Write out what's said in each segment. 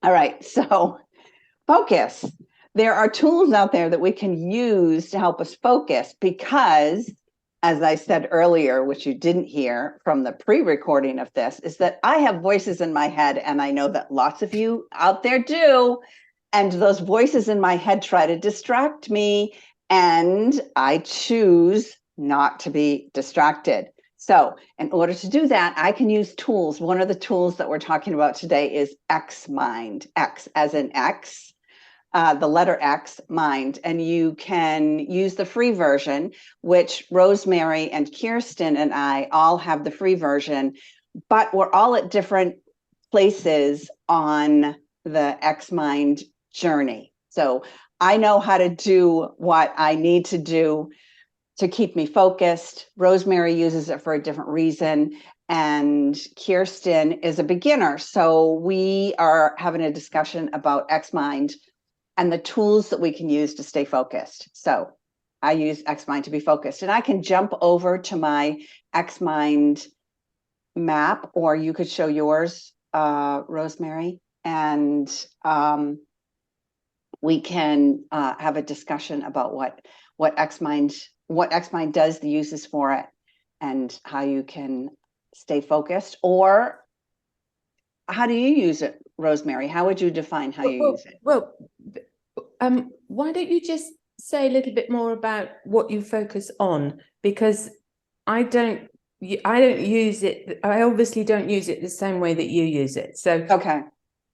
All right, so focus. There are tools out there that we can use to help us focus because, as I said earlier, which you didn't hear from the pre-recording of this, is that I have voices in my head, and I know that lots of you out there do. And those voices in my head try to distract me, and I choose not to be distracted. So in order to do that, I can use tools. One of the tools that we're talking about today is Xmind, X as in X, the letter X, Mind. And you can use the free version, which Rosemary and Kerstin and I all have the free version, but we're all at different places on the Xmind journey. So I know how to do what I need to do to keep me focused. Rosemary uses it for a different reason. And Kerstin is a beginner. So we are having a discussion about Xmind and the tools that we can use to stay focused. So I use Xmind to be focused. And I can jump over to my Xmind map, or you could show yours, Rosemary, and we can have a discussion about what Xmind does, the uses for it, and how you can stay focused. Or how do you use it, Rosemary? How would you define how you use it? Well, why don't you just say a little bit more about what you focus on? Because I don't use it. I obviously don't use it the same way that you use it. So okay.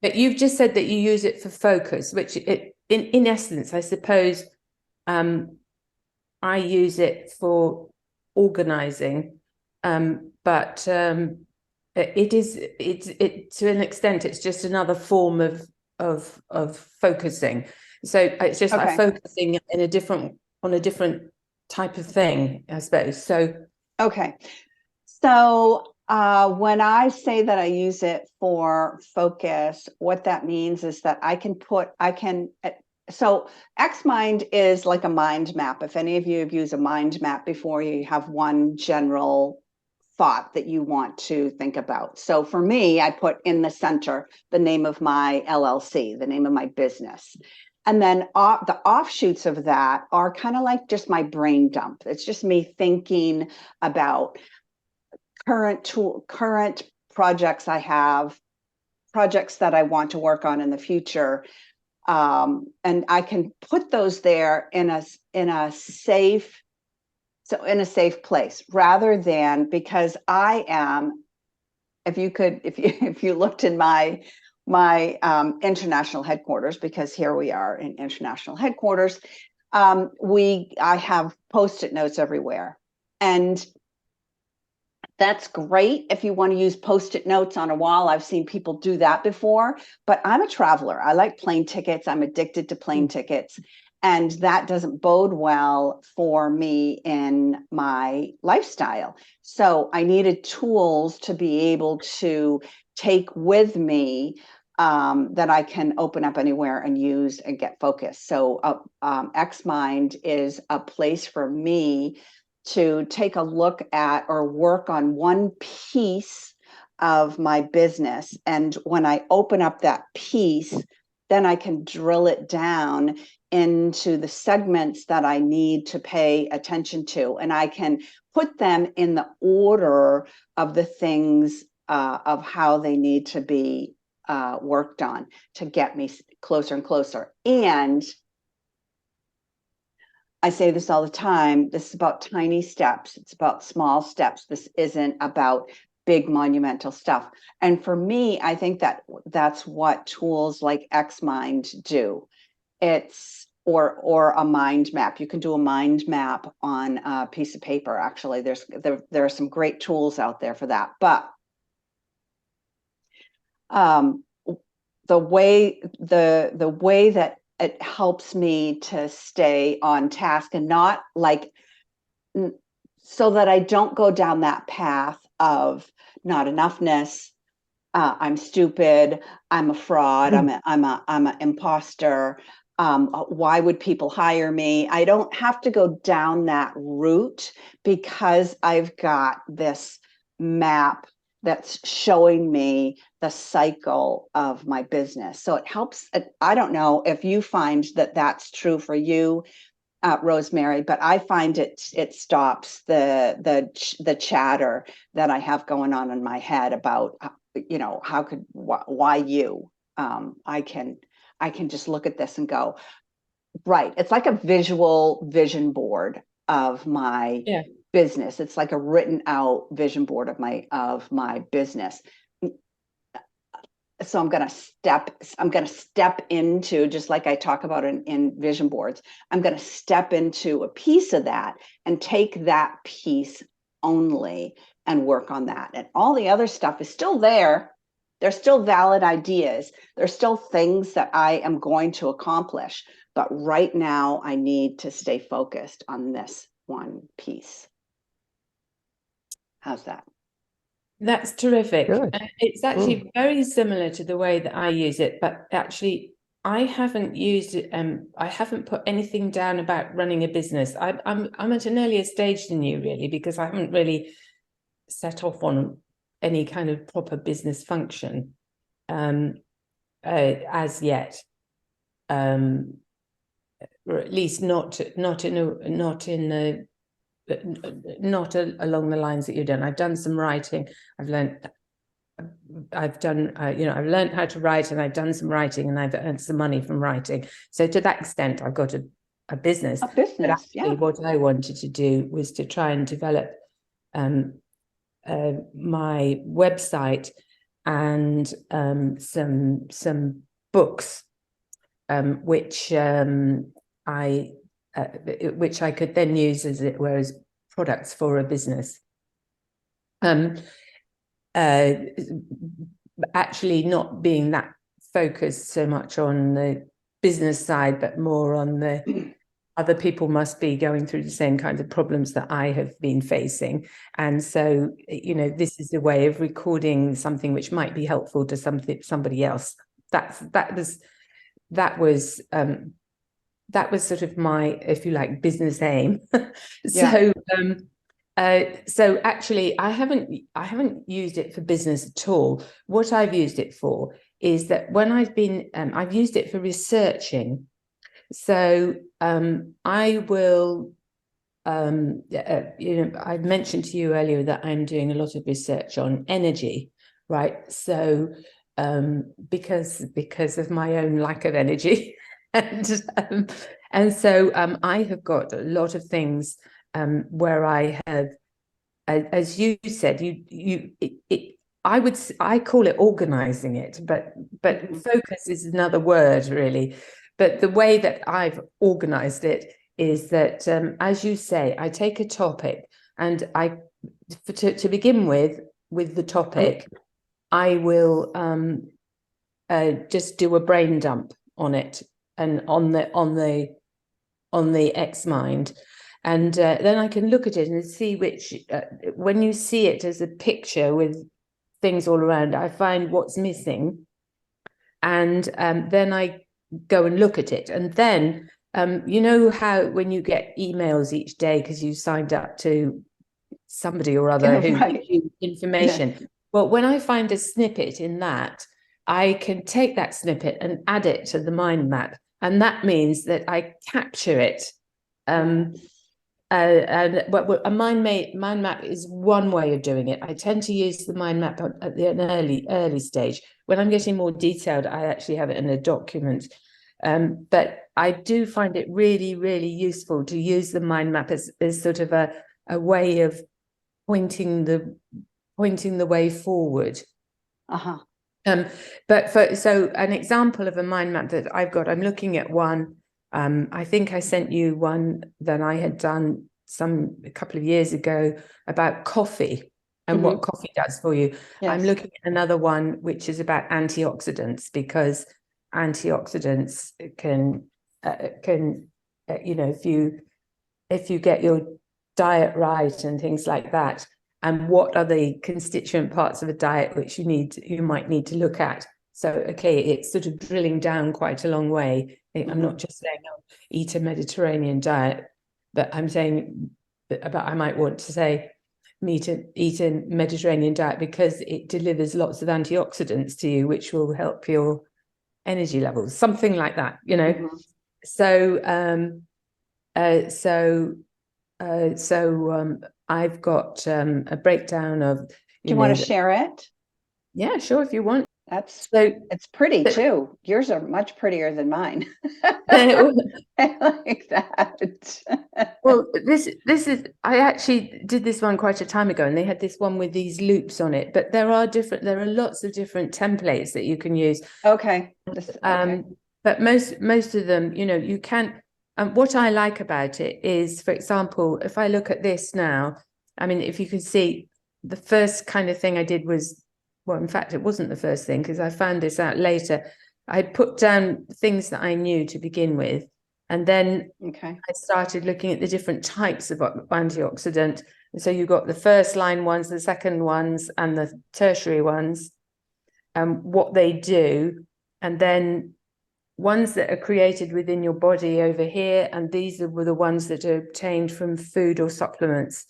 But you've just said that you use it for focus, which in essence, I suppose, I use it for organizing, but it to an extent, it's just another form of focusing. So it's just like focusing in on a different type of thing, I suppose. So okay. So when I say that I use it for focus, what that means is that so Xmind is like a mind map. If any of you have used a mind map before, you have one general thought that you want to think about. So for me, I put in the center the name of my LLC, the name of my business. And then the offshoots of that are kind of like just my brain dump. It's just me thinking about current projects I have, projects that I want to work on in the future. And I can put those there in a safe place, rather than, because I am, if you looked in my international headquarters, because here we are in international headquarters, I have Post-it notes everywhere. And that's great if you want to use Post-it notes on a wall. I've seen people do that before, but I'm a traveler. I like plane tickets. I'm addicted to plane tickets. And that doesn't bode well for me in my lifestyle. So I needed tools to be able to take with me, that I can open up anywhere and use and get focused. So Xmind is a place for me to take a look at or work on one piece of my business. And when I open up that piece, then I can drill it down into the segments that I need to pay attention to. And I can put them in the order of the things, of how they need to be worked on to get me closer and closer. And I say this all the time, this is about tiny steps. It's about small steps. This isn't about big monumental stuff. And for me, I think that that's what tools like Xmind do. It's or a mind map. You can do a mind map on a piece of paper. Actually, there are some great tools out there for that. But the way that it helps me to stay on task and not like, so that I don't go down that path of not enoughness. I'm stupid. I'm a fraud. I'm an imposter. Why would people hire me? I don't have to go down that route because I've got this map that's showing me the cycle of my business. So it helps. I don't know if you find that that's true for you, Rosemary, but I find it stops the chatter that I have going on in my head about, why you. I can just look at this and go, right. It's like a visual vision board of my business. It's like a written out vision board of my business. So I'm going to step into, just like I talk about in vision boards, I'm going to step into a piece of that and take that piece only and work on that. And all the other stuff is still there. They're still valid ideas. There's still things that I am going to accomplish. But right now I need to stay focused on this one piece. How's that? That's terrific. Good. It's actually very similar to the way that I use it, but actually I haven't used it. I haven't put anything down about running a business. I'm at an earlier stage than you, really, because I haven't really set off on any kind of proper business function as yet, or at least not along the lines that you've done. I've done some writing. I've learned how to write, and I've done some writing, and I've earned some money from writing. So to that extent, I've got a business. But actually, what I wanted to do was to try and develop my website and some books, which I could then use, as it were, as products for a business. Actually not being that focused so much on the business side, but more on the other people must be going through the same kinds of problems that I have been facing. And so, this is a way of recording something which might be helpful to somebody else. That was sort of my, if you like, business aim. So actually I haven't used it for business at all. What I've used it for is that when I've used it for researching. So I will, I mentioned to you earlier that I'm doing a lot of research on energy, right? So because of my own lack of energy. And so I have got a lot of things where I have, as you said, I call it organizing it, but focus is another word, really. But the way that I've organized it is that, as you say, I take a topic, and to begin with the topic, I will just do a brain dump on it, and on the Xmind, and then I can look at it and see which, when you see it as a picture with things all around, I find what's missing, and then I go and look at it. And then you know how when you get emails each day because you signed up to somebody or other who gives you information, well, when I find a snippet in that, I can take that snippet and add it to the mind map, and that means that I capture it. And a mind map is one way of doing it. I tend to use the mind map at an early stage. When I'm getting more detailed, I actually have it in a document. But I do find it really, really useful to use the mind map as sort of a way of pointing the way forward. So an example of a mind map that I've got, I'm looking at one. I think I sent you one that I had done a couple of years ago about coffee and what coffee does for you. Yes. I'm looking at another one which is about antioxidants, because antioxidants can if you get your diet right and things like that, and what are the constituent parts of a diet which you might need to look at. So, okay, it's sort of drilling down quite a long way. I'm not just saying, eat a Mediterranean diet, but I'm saying, I might want to say, eat a Mediterranean diet because it delivers lots of antioxidants to you, which will help your energy levels, something like that, you know. Mhm. So I've got a breakdown of, Do you want to share it? yeah, sure, if you want. It's pretty too. Yours are much prettier than mine. Well, I like that. this is, I actually did this one quite a time ago, and they had this one with these loops on it, but there are lots of different templates that you can use. Okay. But most of them, you know, you can. What I like about it is, for example, if I look at this now, I mean, if you can see, the first kind of thing I did was, well, in fact, it wasn't the first thing, because I found this out later. I put down things that I knew to begin with, and then I started looking at the different types of antioxidant. And so you got the first line ones, the second ones, and the tertiary ones, what they do, and then ones that are created within your body over here, and these were the ones that are obtained from food or supplements,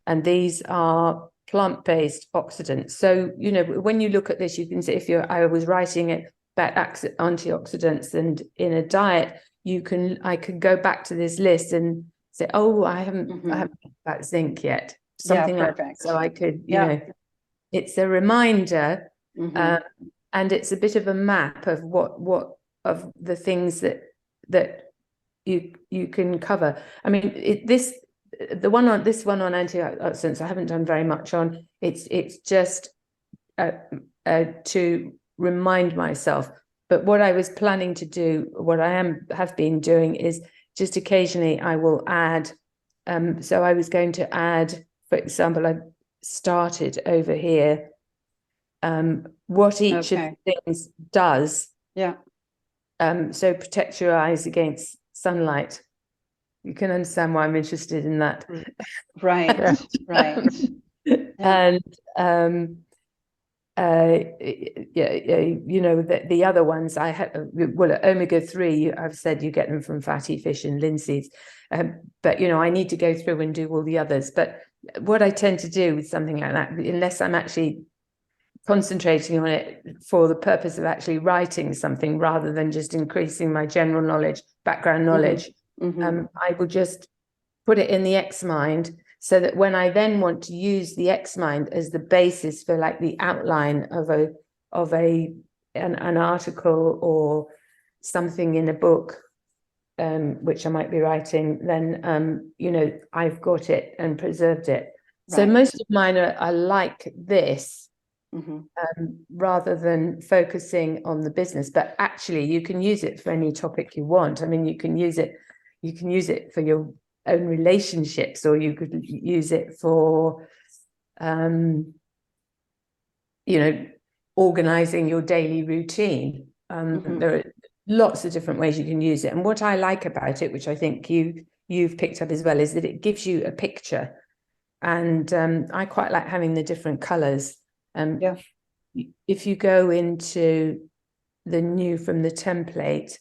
and these are plant-based oxidants. So, you know, when you look at this, you can see, I was writing it about antioxidants, and in a diet, I could go back to this list and say, oh, I haven't about zinc yet, something like that. So I could, you know, it's a reminder, and it's a bit of a map of what of the things that you can cover. I mean, this one on antioxidants, I haven't done very much on. It's just to remind myself. But what I was planning to do, what I have been doing, is just occasionally I will add. So I was going to add, for example, I started over here, what each of the things does. Yeah. So protect your eyes against sunlight. You can understand why I'm interested in that. Right, right. And you know, the other ones I have, well, omega-3, I've said you get them from fatty fish and linseeds, but you know, I need to go through and do all the others. But what I tend to do with something like that, unless I'm actually concentrating on it for the purpose of actually writing something rather than just increasing my general knowledge, background knowledge, I will just put it in the Xmind, so that when I then want to use the Xmind as the basis for like the outline of an article or something in a book, which I might be writing, then you know, I've got it and preserved it. So most of mine are like this, rather than focusing on the business. But actually, you can use it for any topic you want. I mean, you can use it for your own relationships, or you could use it for you know, organizing your daily routine. There are lots of different ways you can use it, and what I like about it, which I think you've picked up as well, is that it gives you a picture. And I quite like having the different colors. If you go into the new from the template,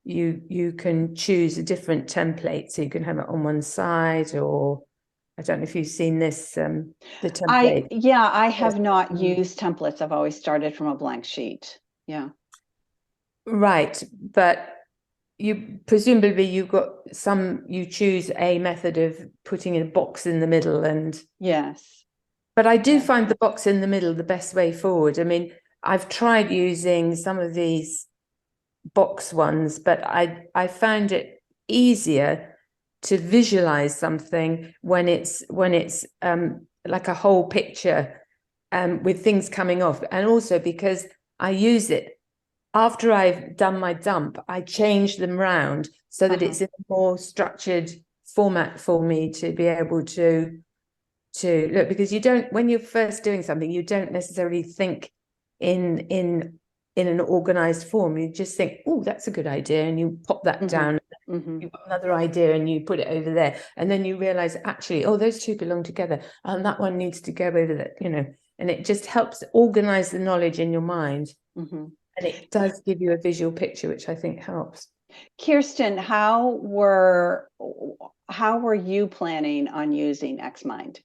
you can choose a different template, so you can have it on one side, or I don't know if you've seen this, the template. I have not used templates. I've always started from a blank sheet. Right, but you presumably you choose a method of putting a box in the middle, and but I do find the box in the middle the best way forward. I mean, I've tried using some of these box ones, but I found it easier to visualize something when it's like a whole picture, with things coming off. And also because I use it after I've done my dump, I change them round so that it's in a more structured format for me to be able to look, because when you're first doing something, you don't necessarily think in an organized form. You just think, oh, that's a good idea, and you pop that down. You've got another idea and you put it over there, and then you realize, actually, oh, those two belong together, and that one needs to go over that, you know. And it just helps organize the knowledge in your mind, and it does give you a visual picture, which I think helps. Kerstin, how were you planning on using Xmind?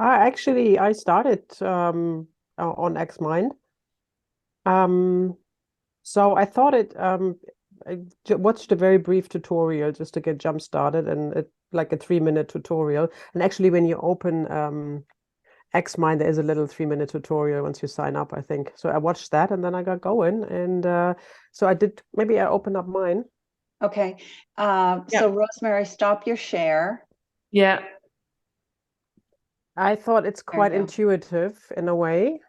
I started on Xmind. So I thought I watched a very brief tutorial just to get jump started, and it like a 3-minute tutorial. And actually, when you open Xmind, there is a little 3-minute tutorial once you sign up, I think. So I watched that, and then I got going, and so I did. Maybe I opened up mine. Okay. Yeah. So Rosemary, stop your share. Yeah. I thought it's There you quite go. intuitive in a way.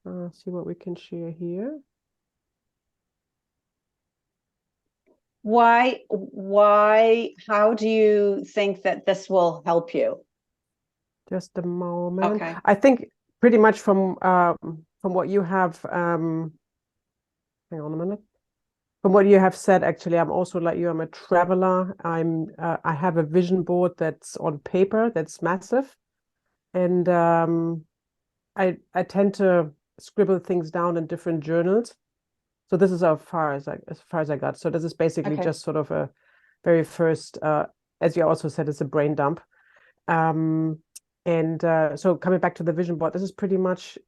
See what we can share here. How do you think that this will help you? Just a moment. Okay. I think pretty much from what you have hang on a minute. From what you have said, actually, I'm also like you. I'm a traveler. I have a vision board that's on paper that's massive, and I tend to scribble things down in different journals. So this is as far as I got. So this is basically Okay. just sort of a very first, as you also said, it's a brain dump. And so coming back to the vision board, this is pretty much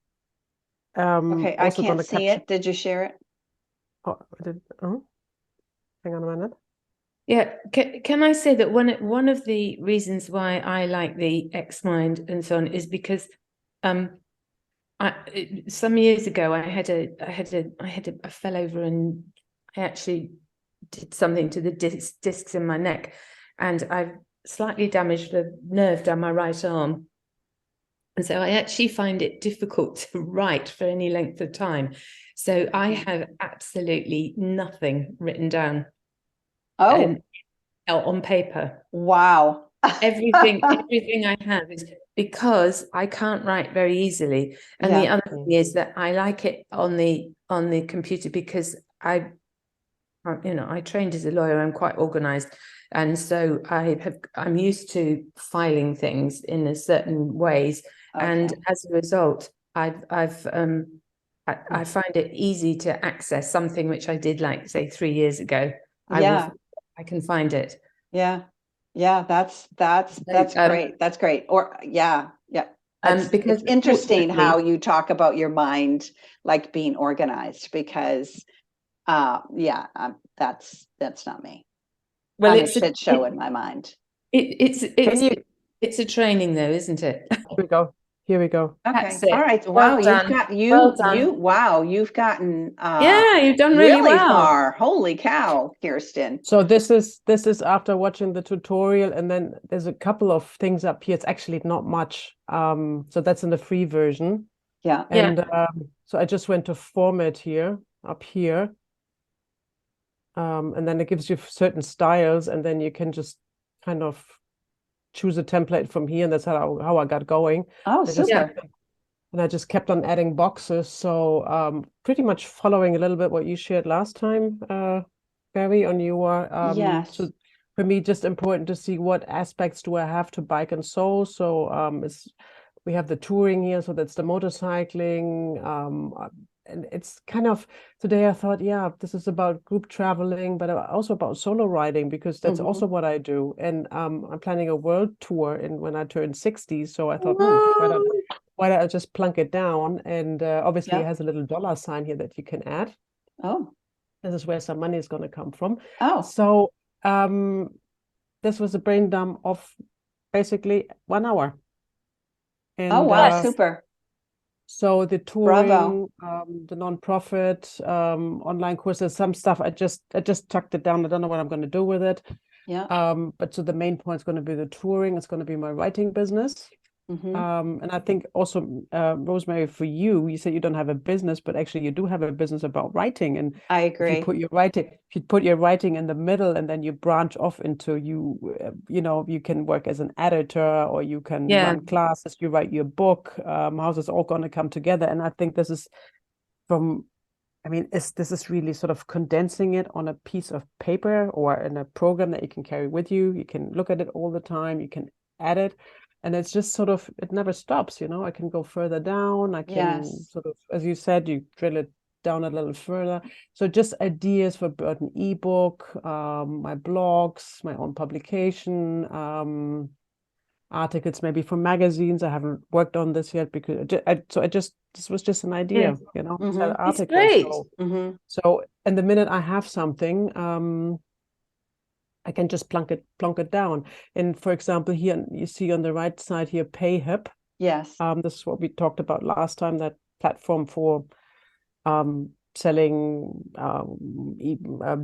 Okay. I also going can't to see capture. it. Did you share it? Oh, hang on a minute. Yeah, can I say that one of the reasons why I like the Xmind and so on is because some years ago I fell over and I actually did something to the discs in my neck, and I've slightly damaged the nerve down my right arm. And so I actually find it difficult to write for any length of time. So I have absolutely nothing written down. Oh, On paper. wow. Everything I have is because I can't write very easily. And the other thing is that I like it on the computer because I trained as a lawyer. I'm quite organized. And so I'm used to filing things in a certain ways. Okay. And as a result, I find it easy to access something which I did like, say, 3 years ago. I can find it. Yeah. That's great. That's great. Or yeah. Because it's interesting how you talk about your mind like being organized, because that's not me. well, I'm a shit show in my mind. It's a training though, isn't it? Here we go. Okay. All right. Wow, you've gotten you've done really well. far. Holy cow, Kerstin. So this is after watching the tutorial, and then there's a couple of things up here. It's actually not much. So that's in the free version. Yeah. And so I just went to format here, up here. And then it gives you certain styles, and then you can just kind of choose a template from here, and that's how I got going. Oh, super. And I just kept on adding boxes. So pretty much following a little bit what you shared last time, Barry, on your Yes. so for me, just important to see what aspects do I have to bike and soul. So we have the touring here, so that's the motorcycling. And it's kind of today I thought, yeah, this is about group traveling, but also about solo riding, because that's also what I do. And I'm planning a world tour when I turn 60. So I thought, why don't I just plunk it down? And obviously it has a little dollar sign here that you can add. Oh. This is where some money is going to come from. Oh. So this was a brain dump of basically 1 hour. And oh, wow, super. So the touring, the nonprofit, online courses, some stuff, I just tucked it down. I don't know what I'm going to do with it. Yeah. But so the main point is going to be the touring. It's going to be my writing business. And I think also, Rosemary, for you said you don't have a business, but actually you do have a business about writing. And I agree. If you put your writing in the middle, and then you branch off into you can work as an editor, or you can run classes, you write your book, how's this all going to come together? And I think this is this is really sort of condensing it on a piece of paper or in a program that you can carry with you. You can look at it all the time. You can edit. And it's just sort of, it never stops, I can go further down. I can sort of, as you said, you drill it down a little further. So just ideas for an ebook, my blogs, my own publication, articles maybe for magazines. I haven't worked on this yet because this was just an idea, Yes. you know, Mhm. sell It's articles. great. So in the minute I have something, I can just plunk it down. And for example, here you see on the right side here, PayHip. Yes. This is what we talked about last time, that platform for selling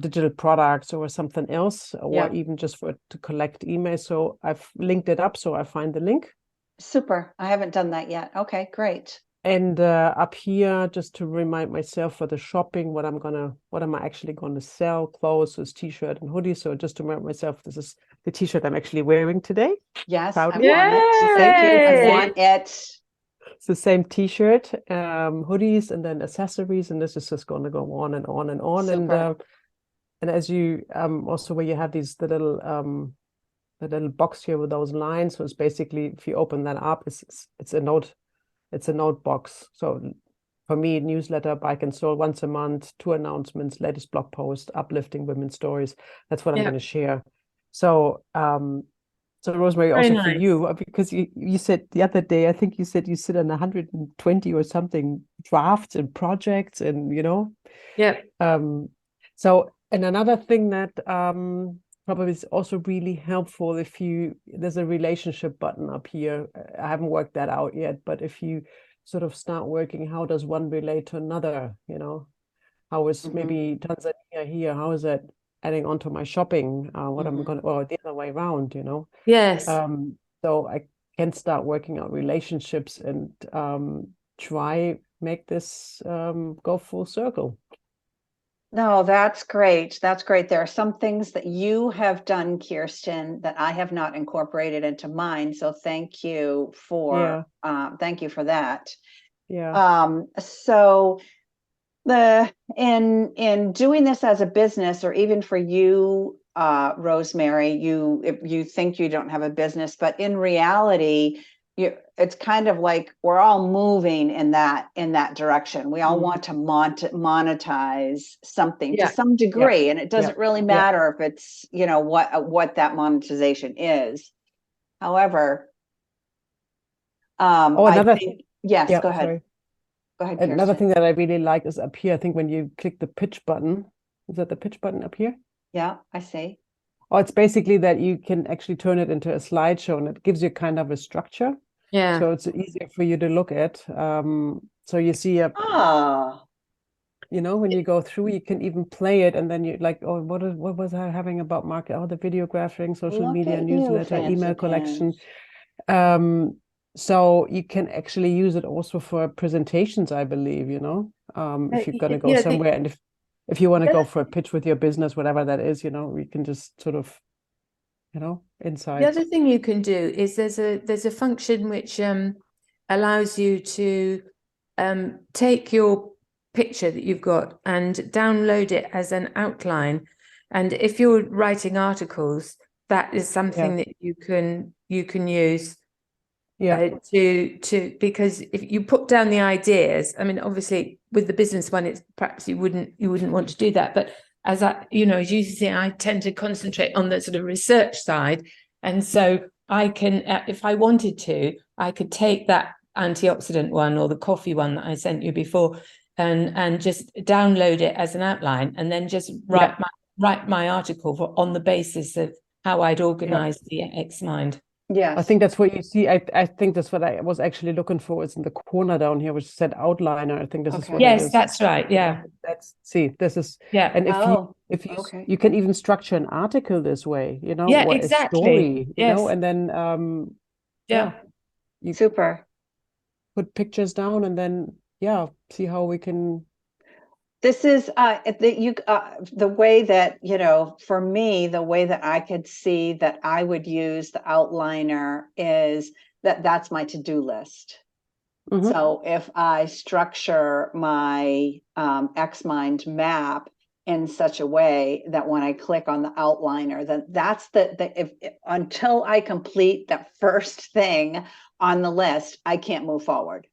digital products or something else, or Yep. even just to collect emails. So I've linked it up, so I find the link. Super. I haven't done that yet. Okay, great. And up here, just to remind myself for the shopping, what am I actually going to sell? Clothes, t-shirt and hoodies. So just to remind myself, this is the t-shirt I'm actually wearing today. Yes, Proudly. I want it. Thank you. I Yay! want it. It's the same t-shirt, hoodies, and then accessories, and this is just going to go on and on and on. Super. And as you also where you have the little box here with those lines, so it's basically, if you open that up, it's a note box. So for me, newsletter, Bike and Soul once a month, 2 announcements, latest blog post, uplifting women's stories. That's what I'm going to share. So so Rosemary, Very also for nice. you, because you said the other day, I think you said you sit on 120 or something drafts and projects, and you know. Yep. So, and another thing that probably is also really helpful, there's a relationship button up here. I haven't worked that out yet, but if you sort of start working, how does one relate to another? You know, how is maybe Tanzania here? How is that adding onto my shopping? What I'm going to, or the other way around, you know? Yes. So I can start working out relationships and try make this go full circle. No, that's great. That's great. There are some things that you have done, Kerstin, that I have not incorporated into mine. So thank you for that. Yeah. So in doing this as a business, or even for you, Rosemary, if you think you don't have a business, but in reality, it's kind of like we're all moving in that direction. We all want to monetize something to some degree, and it doesn't really matter if it's, you know, what that monetization is. However, I think, yes, go ahead. Sorry. Go ahead, Another Kerstin. thing that I really like is up here. I think when you click the pitch button, is that the pitch button up here? Yeah, I see. Oh, it's basically that you can actually turn it into a slideshow, and it gives you kind of a structure. Yeah. So it's easier for you to look at. So you see you know, when you go through, you can even play it, and then you like, oh, what was I having about market? Oh, the video graphing, social media, newsletter, email collection. So you can actually use it also for presentations, I believe, you know, if you're going to go somewhere, and if you want to go for a pitch with your business, whatever that is, you know, we can just sort of, you know, insights. The other thing you can do is there's a function which allows you to take your picture that you've got and download it as an outline. And if you're writing articles, that is something that you can use to because if you put down the ideas, I mean, obviously with the business one, it's perhaps you wouldn't want to do that. But as as you see, I tend to concentrate on the sort of research side. And so I can, if I wanted to, I could take that antioxidant one or the coffee one that I sent you before and just download it as an outline, and then just write my article on the basis of how I'd organize the Xmind. Yes. I think that's what you see. I think that's what I was actually looking for, is in the corner down here, which said outliner. I think this is what it is. Yes, that's right. Yeah. This is and if you can even structure an article this way, you know, or a story, you know, and then you super put pictures down, and then see how we can. This is the way that, you know, for me, the way that I could see that I would use the outliner is that's my to-do list. So if I structure my Xmind map in such a way that when I click on the outliner, then that's until I complete that first thing on the list, I can't move forward.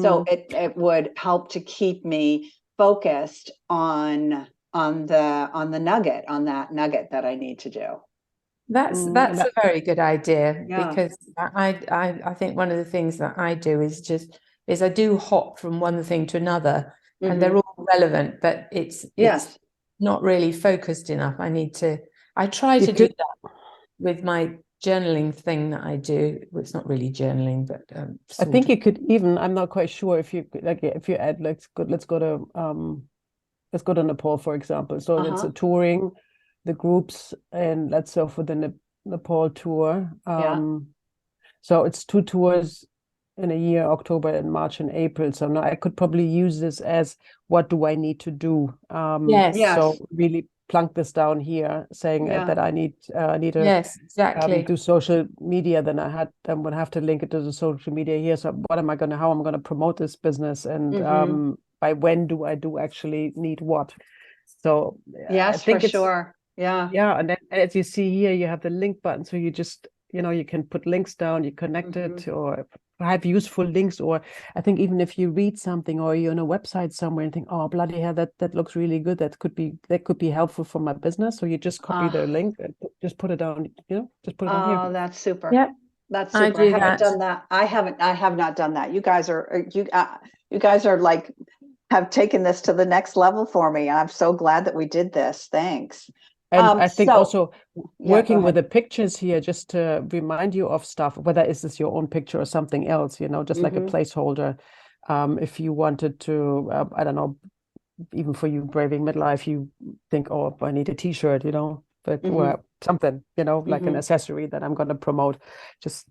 So it would help to keep me focused on that nugget that I need to do. That's and that's a very good idea, Yeah. because I think one of the things that I do is I do hop from one thing to another, and they're all relevant, but it's Yes. not really focused enough. I try you to do could, that with my journaling thing that I do. Well, it's not really journaling, but I sort think of. you could even, I'm not quite sure if you like, if you add, let's go to Nepal, for example. So it's a touring, the groups, and let's say for the Nepal tour. Yeah. So it's 2 tours in a year, October and March and April. So now I could probably use this as, what do I need to do? Yes. Yes. So really plunk this down here, saying Yeah. that I need to Yes, exactly. do social media. Then I would have to link it to the social media here. So how am I gonna promote this business, and by when do I actually need what? So I Yes, for think it's, sure. Yeah. yeah, and then as you see here, you have the link button. So you just, you can put links down, you connect it, or have useful links. Or I think even if you read something, or you're on a website somewhere and think, oh, bloody hell, that looks really good. That could be helpful for my business. So you just copy the link and just put it down, just put it on here. Oh, that's super. Yep, That's I super. I do haven't that. done that. I have not done that. You guys are like, have taken this to the next level for me. I'm so glad that we did this. Thanks. And I think So also yeah, go working with ahead. the pictures here, just to remind you of stuff, whether is this your own picture or something else, just like a placeholder. If you wanted to, I don't know, even for you, Braving Midlife, you think, oh, I need a T-shirt, but or something, like an accessory that I'm going to promote. Just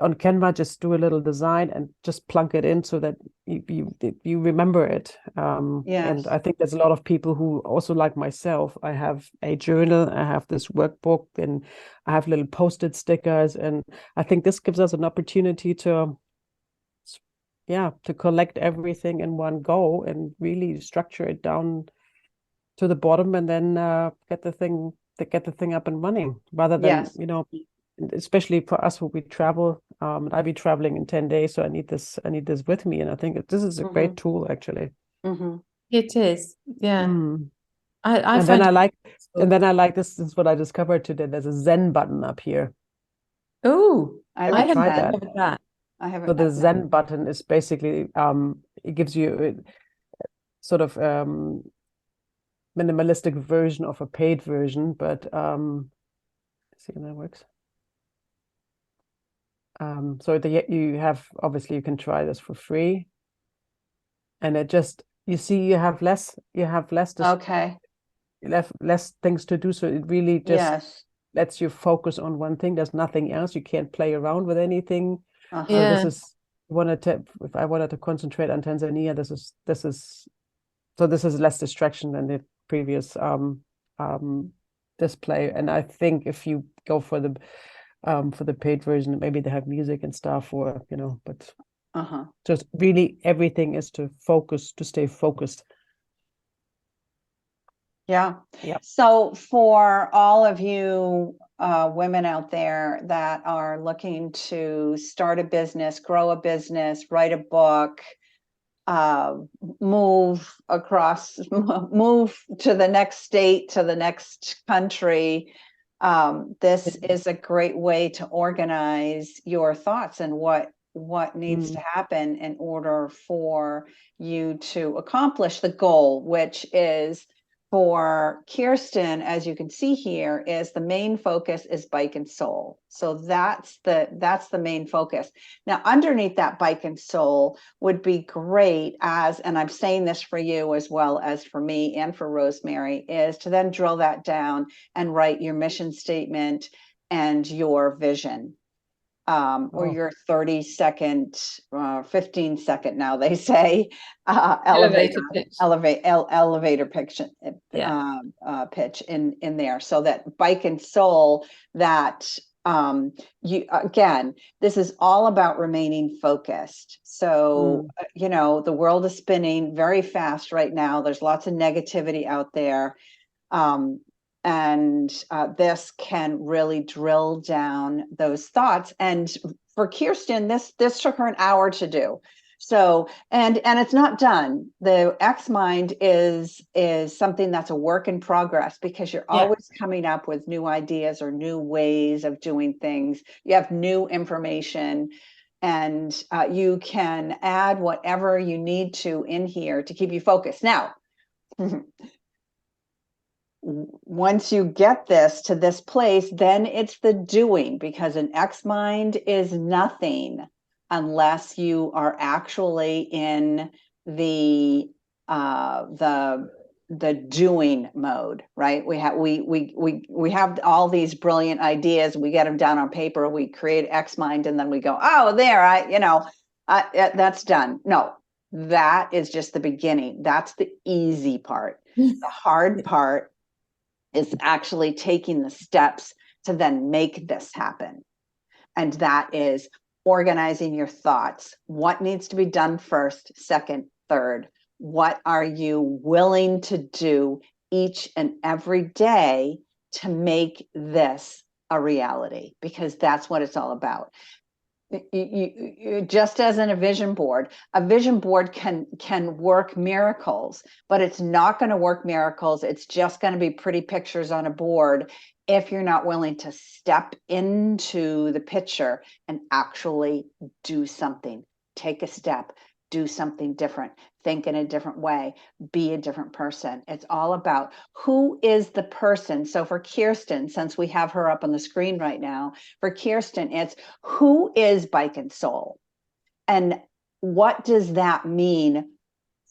on Canva, just do a little design and just plunk it in so that you remember it. And Yes. I think there's a lot of people who also, like myself, I have a journal, I have this workbook, and I have little post-it stickers, and I think this gives us an opportunity to collect everything in one go and really structure it down to the bottom, and then get the thing up and running, rather than Yes. especially for us who we travel. I'll be traveling in 10 days, so I need this with me, and I think this is a great tool, actually. It is, yeah. I And then find I like useful. this is what I discovered today. There's a Zen button up here. Oh, I Have I you like haven't tried that. that? discovered that. I So haven't. the No. Zen button is basically, it gives you sort of minimalistic version of a paid version, but see if that works. So you have, obviously you can try this for free, and it just, you see, you have less Okay. less things to do, so it really just Yes. lets you focus on one thing. There's nothing else. You can't play around with anything. So this Yeah. is, if I wanted to concentrate on Tanzania, this is less distraction than the previous display. And I think if you go for the paid version, maybe they have music and stuff, or but just really everything is to stay focused. Yeah. Yeah. So for all of you women out there that are looking to start a business, grow a business, write a book, move across, move to the next state, to the next country, this is a great way to organize your thoughts and what needs to happen in order for you to accomplish the goal, which is, for Kerstin, as you can see here, is the main focus is bike and soul. So that's the main focus. Now, underneath that bike and soul would be great, and I'm saying this for you as well as for me and for Rosemary, is to then drill that down and write your mission statement and your vision. Or your 30-second, 15-second, now they say, elevator pitch, pitch in there, so that bike and soul, that you, again, this is all about remaining focused. So the world is spinning very fast right now. There's lots of negativity out there. And this can really drill down those thoughts. And for Kerstin, this took her an hour to do. So, and it's not done. The Xmind is something that's a work in progress, because you're Yeah. always coming up with new ideas or new ways of doing things. You have new information, and you can add whatever you need to in here to keep you focused. Now, once you get this to this place, then it's the doing, because an Xmind is nothing unless you are actually in the doing mode, right? We have all these brilliant ideas. We get them down on paper. We create Xmind, and then we go, oh, there, that's done. No, that is just the beginning. That's the easy part. The hard part is actually taking the steps to then make this happen. And that is organizing your thoughts. What needs to be done first, second, third? What are you willing to do each and every day to make this a reality? Because that's what it's all about. You just as in a vision board can work miracles, but it's not going to work miracles. It's just going to be pretty pictures on a board if you're not willing to step into the picture and actually do something. Take a step, do something different, think in a different way, be a different person. It's all about who is the person. So for Kerstin, since we have her up on the screen right now, for Kerstin, it's who is Bike and Soul, and what does that mean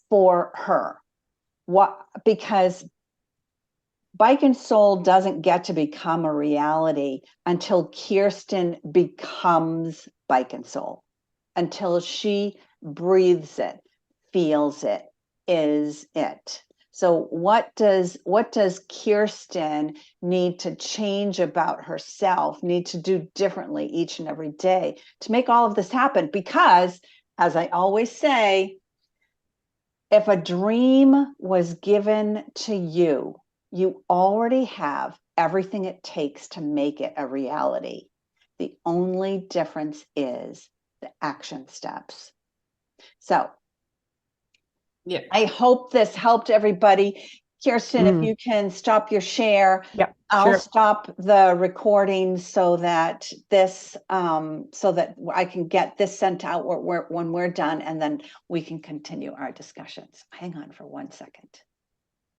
for her? Because Bike and Soul doesn't get to become a reality until Kerstin becomes Bike and Soul, until she breathes it, feels it, is it. So what does Kerstin need to change about herself, need to do differently each and every day to make all of this happen? Because, as I always say, if a dream was given to you, you already have everything it takes to make it a reality. The only difference is the action steps. So Yeah. I hope this helped everybody. Kerstin, if you can stop your share, Yeah, I'll sure. stop the recording so that I can get this sent out when we're done, and then we can continue our discussions. Hang on for 1 second.